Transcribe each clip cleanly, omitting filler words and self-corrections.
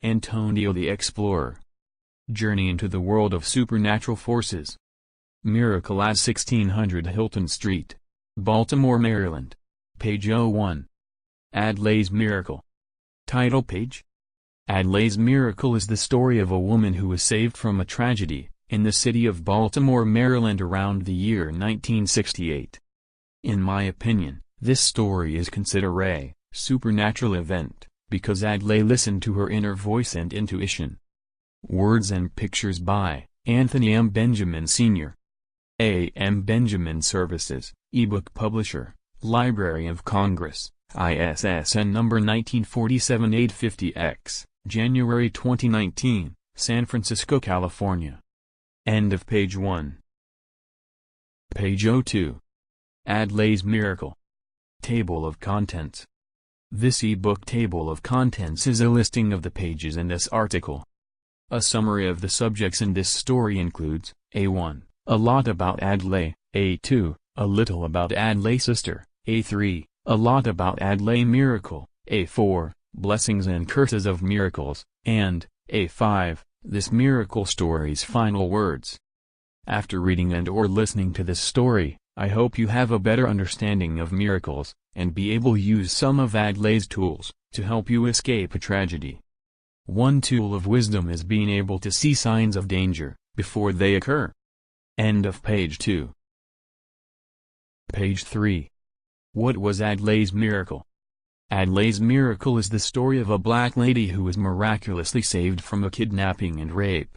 Antonio the Explorer. Journey into the world of supernatural forces. Miracle at 1600 Hilton Street, Baltimore, Maryland. Page 01. Adlay's Miracle. Title page. Adlay's Miracle is the story of a woman who was saved from a tragedy, in the city of Baltimore, Maryland around the year 1968. In my opinion, this story is considered a supernatural event, because Adlay listened to her inner voice and intuition. Words and pictures by Anthony M. Benjamin Sr. A. M. Benjamin Services, ebook publisher, Library of Congress, ISSN number 1947850X, January 2019, San Francisco, California. End of page 1. Page 02. Adlay's Miracle. Table of Contents. This ebook table of contents is a listing of the pages in this article. A summary of the subjects in this story includes, A1, a lot about Adlay, A2, a little about Adlay's sister, A3, a lot about Adlay Miracle, A4, blessings and curses of miracles, and, A5, this miracle story's final words. After reading and or listening to this story, I hope you have a better understanding of miracles, and be able to use some of Adlay's tools, to help you escape a tragedy. One tool of wisdom is being able to see signs of danger, before they occur. End of page 2. Page 3. What was Adlay's Miracle? Adlay's Miracle is the story of a black lady who was miraculously saved from a kidnapping and rape.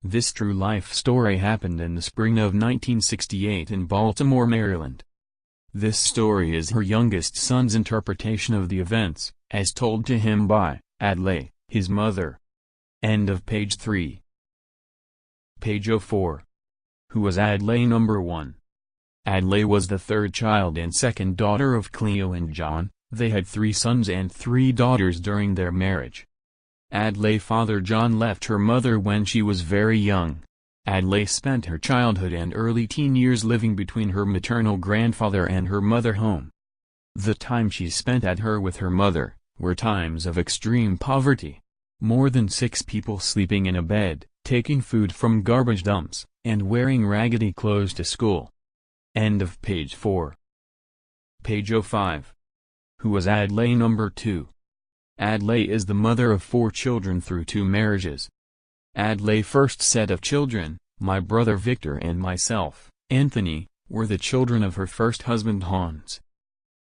This true life story happened in the spring of 1968 in Baltimore, Maryland. This story is her youngest son's interpretation of the events, as told to him by Adlay, his mother. End of page 3. Page 04. Who was Adlay number 1? Adlay was the third child and second daughter of Cleo and John. They had 3 sons and 3 daughters during their marriage. Adlay's father John left her mother when she was very young. Adlay spent her childhood and early teen years living between her maternal grandfather and her mother home. The time she spent at her with her mother were times of extreme poverty. More than 6 people sleeping in a bed, taking food from garbage dumps, and wearing raggedy clothes to school. End of page 4. Page 05. Who was Adlay number 2? Adlay is the mother of 4 children through 2 marriages. Adlay's first set of children, my brother Victor and myself, Anthony, were the children of her first husband Hans.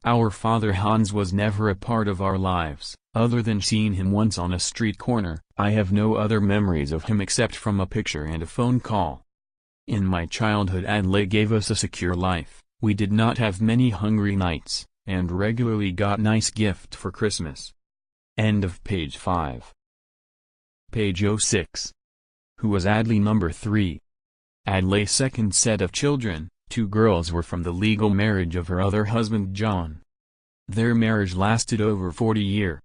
Our father Hans was never a part of our lives, other than seeing him once on a street corner. I have no other memories of him except from a picture and a phone call. In my childhood Adlay gave us a secure life, we did not have many hungry nights, and regularly got nice gift for Christmas. End of page 5. Page 06. Who was Adlay number 3? Adlay's second set of children, 2 girls, were from the legal marriage of her other husband John. Their marriage lasted over 40 years.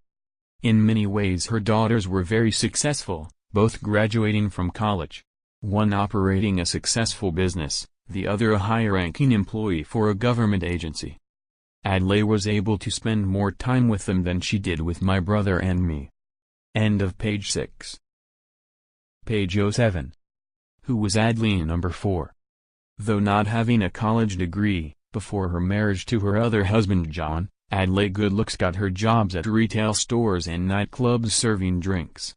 In many ways her daughters were very successful, both graduating from college. One operating a successful business, the other a high-ranking employee for a government agency. Adlay was able to spend more time with them than she did with my brother and me. End of page 6. Page 07. Who was Adlay number 4? Though not having a college degree, before her marriage to her other husband John, Adlay good looks got her jobs at retail stores and nightclubs serving drinks.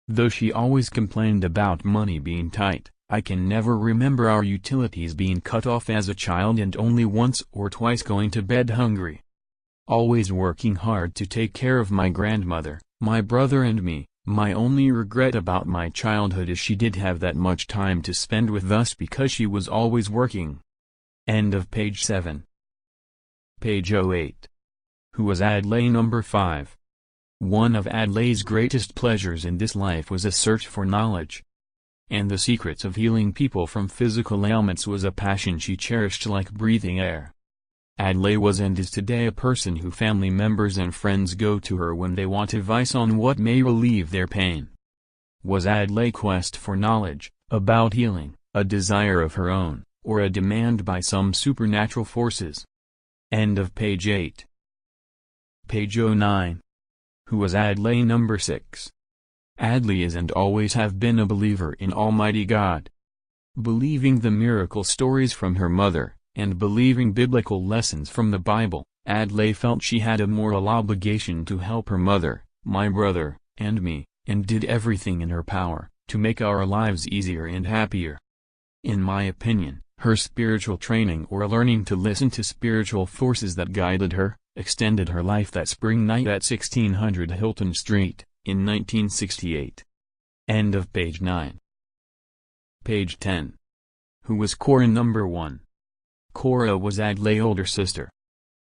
Though she always complained about money being tight, I can never remember our utilities being cut off as a child and only once or twice going to bed hungry. Always working hard to take care of my grandmother, my brother and me. My only regret about my childhood is she did have that much time to spend with us because she was always working. End of page 7. Page 08. Who was Adlay number 5? One of Adlay's greatest pleasures in this life was a search for knowledge. And the secrets of healing people from physical ailments was a passion she cherished like breathing air. Adlay was and is today a person who family members and friends go to her when they want advice on what may relieve their pain. Was Adlay's quest for knowledge, about healing, a desire of her own, or a demand by some supernatural forces? End of page 8. Page 09. Who was Adlay number 6? Adlay is and always have been a believer in Almighty God. Believing the miracle stories from her mother, and believing biblical lessons from the Bible, Adlay felt she had a moral obligation to help her mother, my brother, and me, and did everything in her power to make our lives easier and happier. In my opinion, her spiritual training or learning to listen to spiritual forces that guided her, extended her life that spring night at 1600 Hilton Street, in 1968. End of page 9. Page 10. Who was Cora? Number 1. Cora was Adlay's older sister.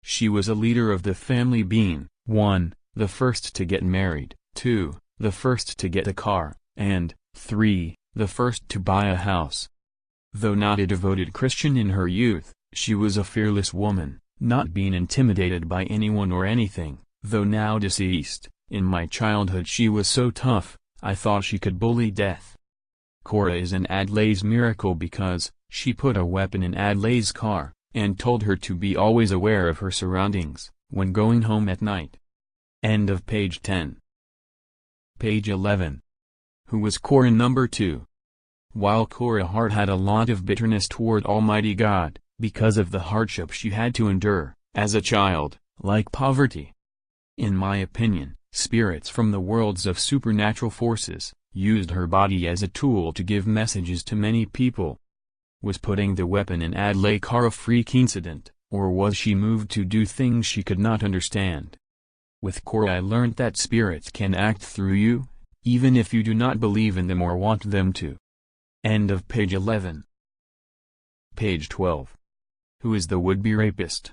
She was a leader of the family, being 1. the first to get married, 2. the first to get a car, and 3. the first to buy a house. Though not a devoted Christian in her youth, she was a fearless woman, not being intimidated by anyone or anything. Though now deceased, in my childhood she was so tough, I thought she could bully death. Cora is an Adlay's miracle because she put a weapon in Adlay's car, and told her to be always aware of her surroundings when going home at night. End of page 10. Page 11. Who was Cora? Number 2. While Cora's heart had a lot of bitterness toward Almighty God, because of the hardship she had to endure, as a child, like poverty. In my opinion, spirits from the worlds of supernatural forces used her body as a tool to give messages to many people. Was putting the weapon in Adlay's car a freak incident, or was she moved to do things she could not understand? With Cora I learned that spirits can act through you, even if you do not believe in them or want them to. End of page 11. Page 12. Who is the would-be rapist?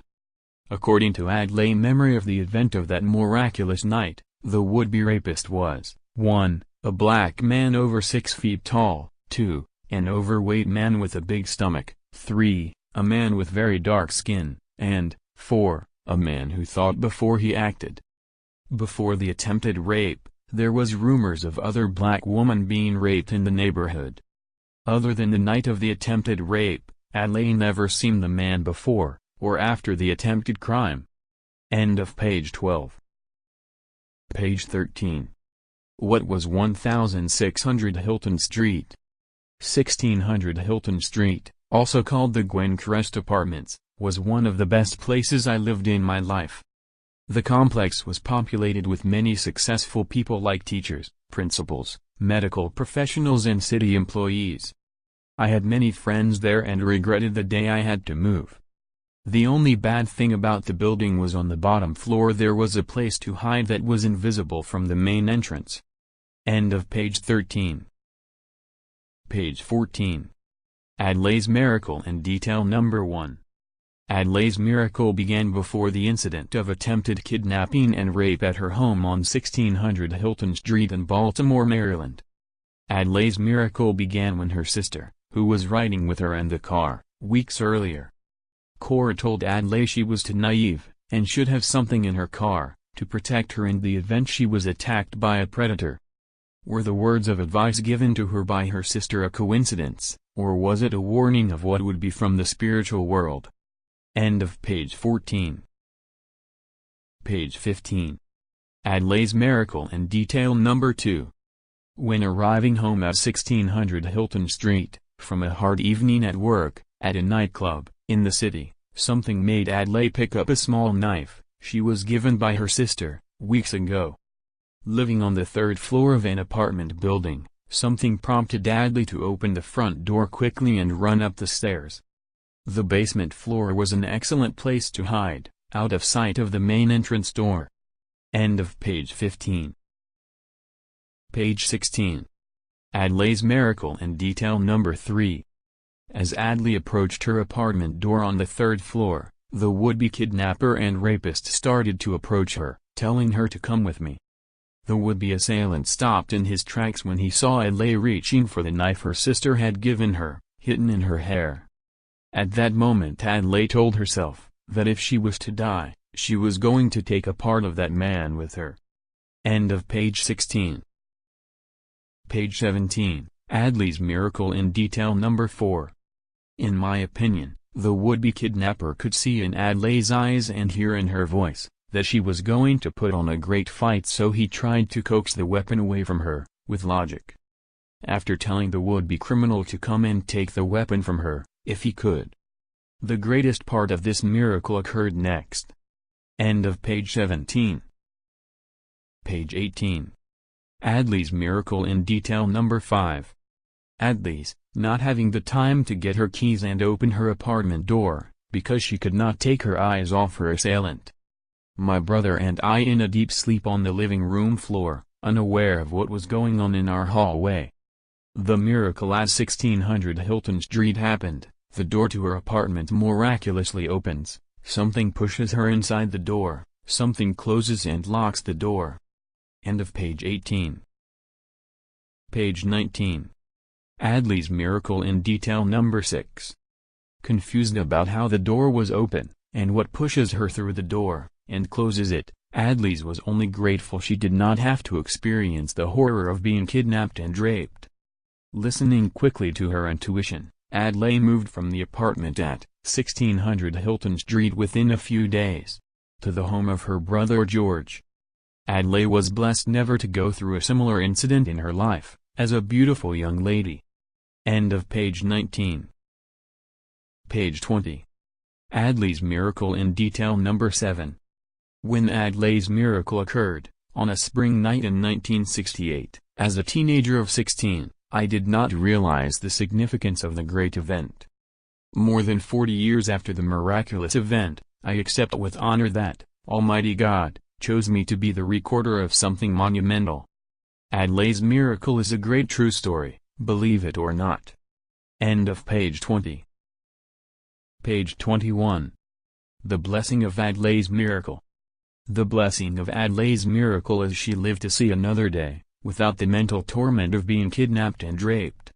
According to Adlay's memory of the event of that miraculous night, the would-be rapist was 1. a black man over 6 feet tall, 2. an overweight man with a big stomach, 3. a man with very dark skin, and 4. a man who thought before he acted. Before the attempted rape, there was rumors of other black women being raped in the neighborhood. Other than the night of the attempted rape, Adlay never seen the man before or after the attempted crime. End of page 12. Page 13. What was 1600 Hilton Street? 1600 Hilton Street, also called the Gwencrest Apartments, was one of the best places I lived in my life. The complex was populated with many successful people like teachers, principals, medical professionals and city employees. I had many friends there and regretted the day I had to move. The only bad thing about the building was on the bottom floor there was a place to hide that was invisible from the main entrance. End of page 13. Page 14. Adlay's miracle and detail. Number 1. Adlay's miracle began before the incident of attempted kidnapping and rape at her home on 1600 Hilton Street in Baltimore, Maryland. Adlay's miracle began when her sister, who was riding with her in the car, weeks earlier. Cora told Adlay she was too naive, and should have something in her car, to protect her in the event she was attacked by a predator. Were the words of advice given to her by her sister a coincidence, or was it a warning of what would be from the spiritual world? End of page 14. Page 15. Adlay's miracle and detail. Number 2. When arriving home at 1600 Hilton Street, from a hard evening at work, at a nightclub, in the city, something made Adlay pick up a small knife she was given by her sister, weeks ago. Living on the 3rd floor of an apartment building, something prompted Adlay to open the front door quickly and run up the stairs. The basement floor was an excellent place to hide, out of sight of the main entrance door. End of page 15. Page 16. Adlay's miracle and detail. Number 3. As Adlay approached her apartment door on the 3rd floor, the would-be kidnapper and rapist started to approach her, telling her to come with me. The would-be assailant stopped in his tracks when he saw Adlay reaching for the knife her sister had given her, hidden in her hair. At that moment Adlay told herself that if she was to die, she was going to take a part of that man with her. End of page 16. Page 17. Adlay's miracle in detail. Number 4. In my opinion, the would-be kidnapper could see in Adlay's eyes and hear in her voice that she was going to put on a great fight, so he tried to coax the weapon away from her, with logic. After telling the would-be criminal to come and take the weapon from her, if he could. The greatest part of this miracle occurred next. End of page 17. Page 18. Adlay's miracle in detail number 5. Adlay's, not having the time to get her keys and open her apartment door, because she could not take her eyes off her assailant. My brother and I in a deep sleep on the living room floor, unaware of what was going on in our hallway. The miracle at 1600 Hilton Street happened. The door to her apartment miraculously opens, something pushes her inside the door, something closes and locks the door. End of page 18. Page 19. Adlay's miracle in detail number 6. Confused about how the door was open, and what pushes her through the door, and closes it, Adlay's was only grateful she did not have to experience the horror of being kidnapped and raped. Listening quickly to her intuition, Adlay moved from the apartment at 1600 Hilton Street within a few days, to the home of her brother George. Adlay was blessed never to go through a similar incident in her life, as a beautiful young lady. End of page 19. Page 20. Adlay's miracle in detail number 7. When Adlay's miracle occurred, on a spring night in 1968, as a teenager of 16, I did not realize the significance of the great event. More than 40 years after the miraculous event, I accept with honor that Almighty God chose me to be the recorder of something monumental. Adlay's miracle is a great true story, believe it or not. End of page 20. Page 21. The blessing of Adlay's miracle. The blessing of Adlay's miracle is she lived to see another day, without the mental torment of being kidnapped and raped.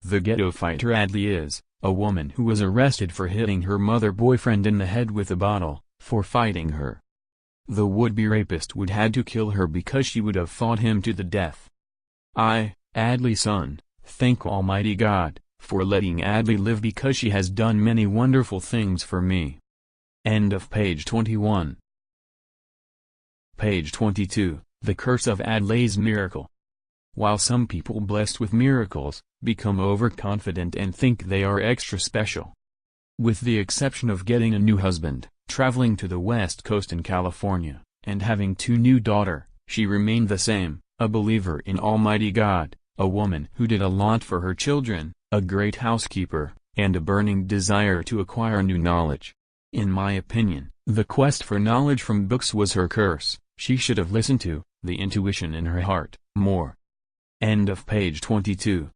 The ghetto fighter Adlay is a woman who was arrested for hitting her mother-boyfriend in the head with a bottle, for fighting her. The would-be rapist would had to kill her because she would have fought him to the death. I, Adlay's son, thank Almighty God for letting Adlay live because she has done many wonderful things for me. End of page 21. Page 22, The Curse of Adlay's Miracle. While some people blessed with miracles become overconfident and think they are extra special. With the exception of getting a new husband, traveling to the West Coast in California, and having 2 new daughters, she remained the same, a believer in Almighty God, a woman who did a lot for her children, a great housekeeper, and a burning desire to acquire new knowledge. In my opinion, the quest for knowledge from books was her curse. She should have listened to the intuition in her heart more. End of page 22.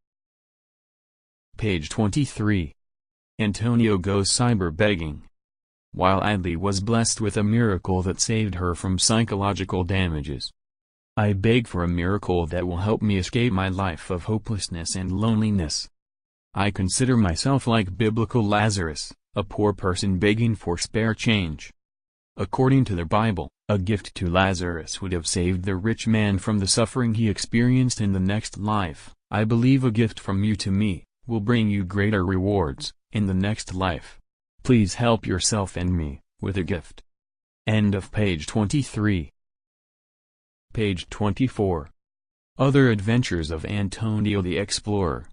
Page 23. Antonio goes cyber begging. While Adlay was blessed with a miracle that saved her from psychological damages, I beg for a miracle that will help me escape my life of hopelessness and loneliness. I consider myself like biblical Lazarus, a poor person begging for spare change. According to the Bible, a gift to Lazarus would have saved the rich man from the suffering he experienced in the next life. I believe a gift from you to me will bring you greater rewards in the next life. Please help yourself and me with a gift. End of page 23. Page 24. Other adventures of Antonio the Explorer.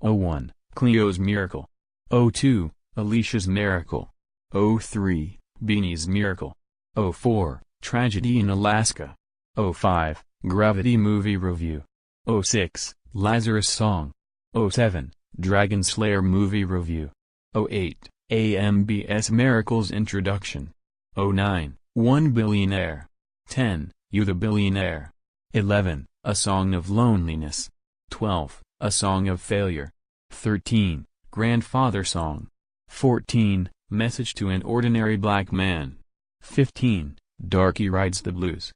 01. Cleo's Miracle. 02. Alicia's Miracle. 03. Beanie's Miracle. 04. Tragedy in Alaska. 05. Gravity Movie Review. 06. Lazarus Song. 07. Dragon Slayer Movie Review. 08. AMBS Miracles Introduction. 09. One Billionaire. 10. You the Billionaire. 11. A Song of Loneliness. 12. A Song of Failure. 13. Grandfather Song. 14. Message to an Ordinary Black Man. 15. Darky Rides the Blues.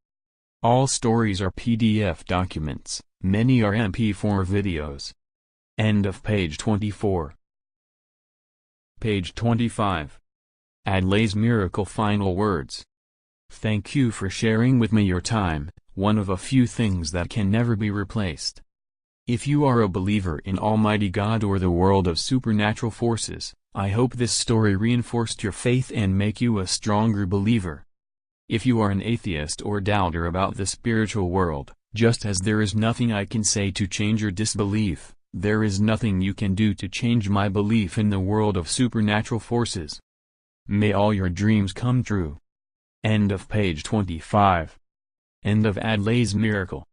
All stories are PDF documents, many are MP4 videos. End of page 24. Page 25. Adlay's Miracle Final Words. Thank you for sharing with me your time, one of a few things that can never be replaced. If you are a believer in Almighty God or the world of supernatural forces, I hope this story reinforced your faith and make you a stronger believer. If you are an atheist or doubter about the spiritual world, Just as there is nothing I can say to change your disbelief, there is nothing you can do to change my belief in the world of supernatural forces. May all your dreams come true. End of page 25. End of Adlay's miracle.